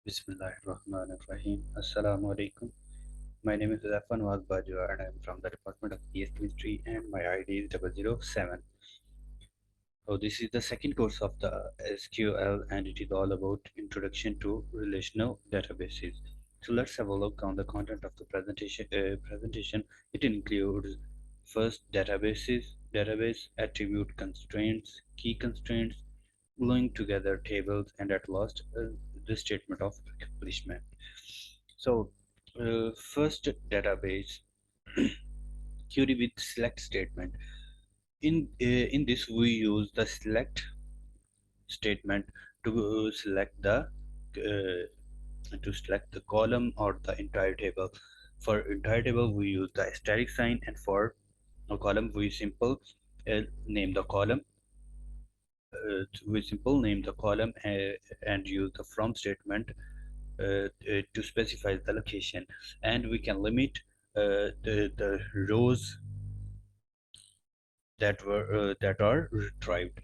Bismillahirrahmanirrahim. Assalamu alaikum. My name is Zafan Wazbajwa and I am from the Department of PS Chemistry and my ID is 007. So this is the second course of the SQL and it is all about introduction to relational databases. So let's have a look on the content of the presentation. It includes first database attribute constraints, key constraints, gluing together tables, and at last the statement of accomplishment. So first database query with select statement. In this we use the select statement to select the column or the entire table. For entire table we use the asterisk sign, and for a column name the column we simple name the column and use the from statement to specify the location, and we can limit the rows that are retrieved.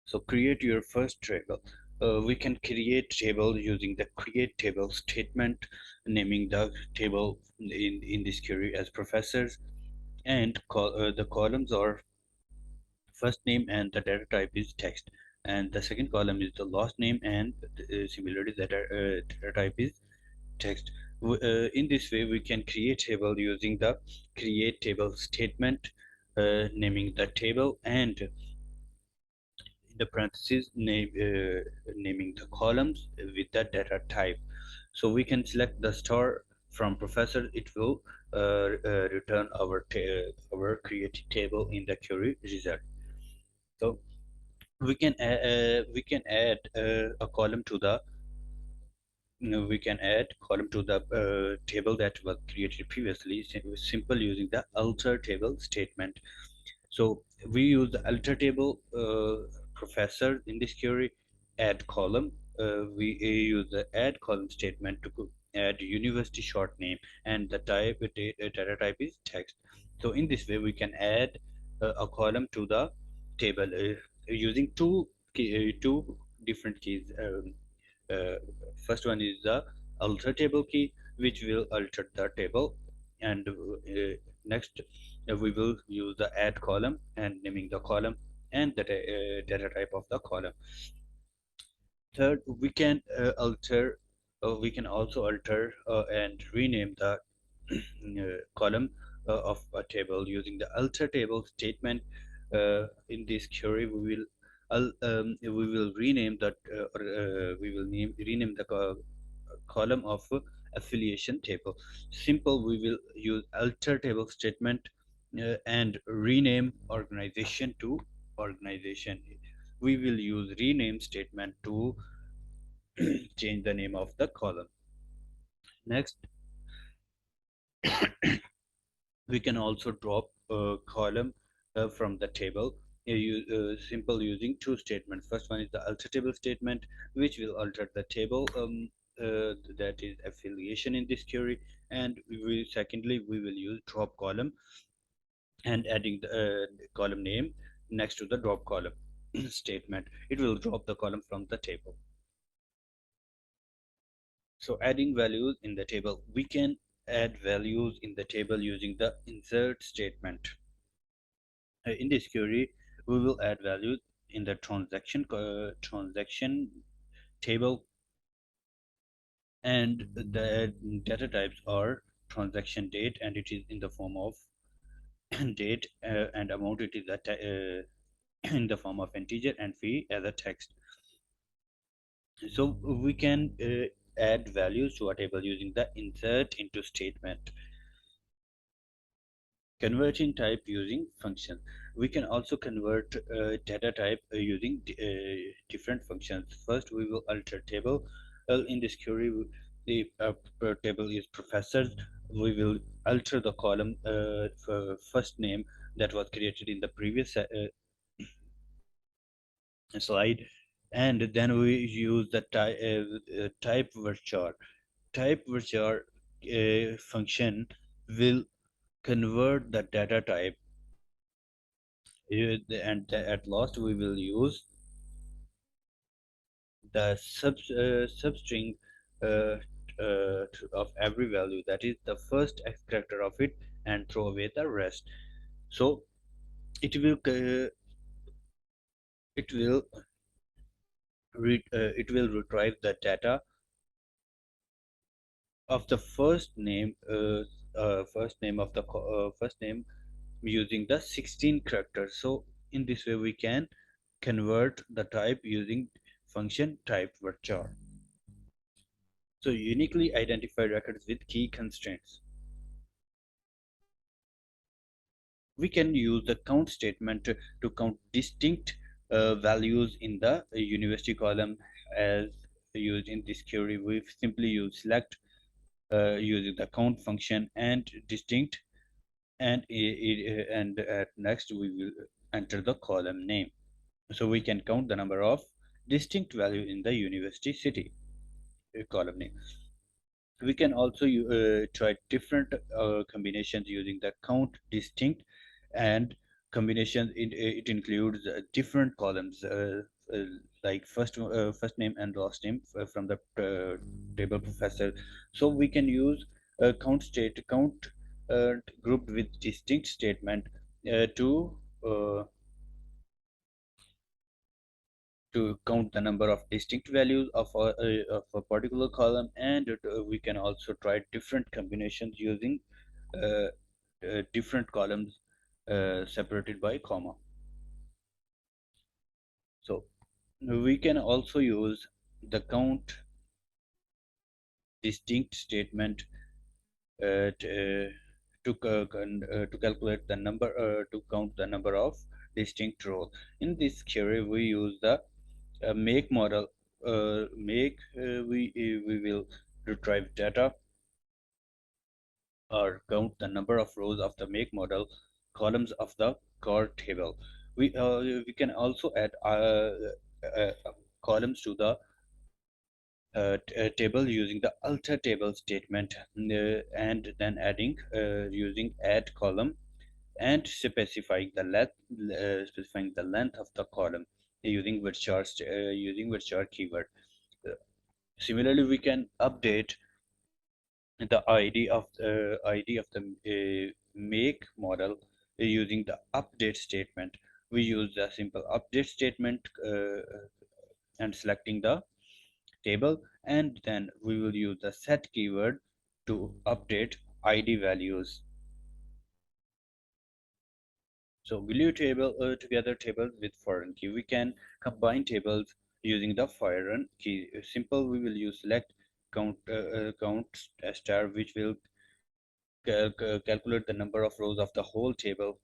So create your first table. We can create table using the create table statement, naming the table in this query as professors, and the columns are first name and the data type is text, and the second column is the last name and similarly the data type is text. In this way we can create table using the create table statement, naming the table, and in the parentheses naming the columns with the data type. So we can select the star from professor. It will return our created table in the query result. So we can add a column to the we can add column to the table that was created previously, simple using the alter table statement. So we use the alter table professor in this query. Add column, we use the add column statement to add university short name, and the data type is text. So in this way we can add a column to the table using two different keys. Uh, First one is the alter table key, which will alter the table, and next we will use the add column and naming the column and the data type of the column. Third, we can also alter and rename the column of a table using the alter table statement. In this query, we will rename that we will rename the column of affiliation table. Simple, we will use alter table statement and rename organization to organization. We will use rename statement to change the name of the column. Next, we can also drop a column from the table simple using two statements. First one is the alter table statement, which will alter the table that is affiliation in this query, and secondly we will use drop column and adding the column name next to the drop column statement. It will drop the column from the table. So adding values in the table, we can add values in the table using the insert statement. In this query, we will add values in the transaction table, and the data types are transaction date, and it is in the form of date, and amount it is in the form of integer, and fee as a text. So we can add values to a table using the insert into statement. Converting type using function. We can also convert data type using different functions. First, we will alter table. In this query, the table is professors. We will alter the column for first name that was created in the previous slide, and then we use the type virchar. Type virchar function will convert the data type, and at last we will use the substring uh, of every value, that is the first X character of it, and throw away the rest. So it will it will it will retrieve the data of the first name of the first name using the 16 characters. So in this way we can convert the type using function type varchar. So uniquely identified records with key constraints. We can use the count statement to count distinct values in the university column. As used in this query, we simply use select using the count function and distinct, and at next we will enter the column name. So we can count the number of distinct value in the university city column name. We can also try different combinations using the count distinct, and combinations it includes different columns uh, like first name and last name from the table professor. So we can use count grouped with distinct statement uh, to count the number of distinct values of a particular column, and we can also try different combinations using uh, different columns separated by comma. So we can also use the count distinct statement to calculate the number to count the number of distinct rows. In this query, we use the make model. Make we will retrieve data or count the number of rows of the make model columns of the core table. We can also add uh, columns to the table using the alter table statement, and then adding using add column and specifying the length of the column using varchar keyword. Uh, Similarly, we can update the ID of the make model using the update statement. We use the simple update statement and selecting the table, and then we will use the set keyword to update ID values. So glue together tables with foreign key. We can combine tables using the foreign key. Simple, we will use select count star, which will calculate the number of rows of the whole table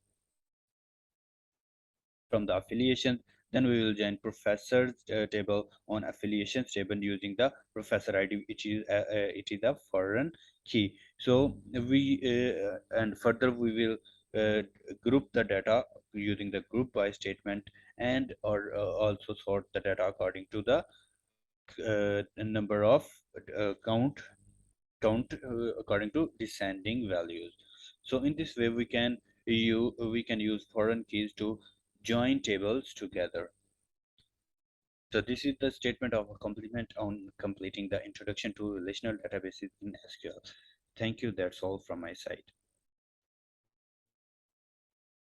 from the affiliations. Then we will join professor's table on affiliations table using the professor ID, it is a foreign key. So we and further we will uh, group the data using the group by statement, and or also sort the data according to the number of count according to descending values. So in this way we can use foreign keys to join tables together. So this is the statement of a compliment on completing the introduction to relational databases in SQL. Thank you. That's all from my side.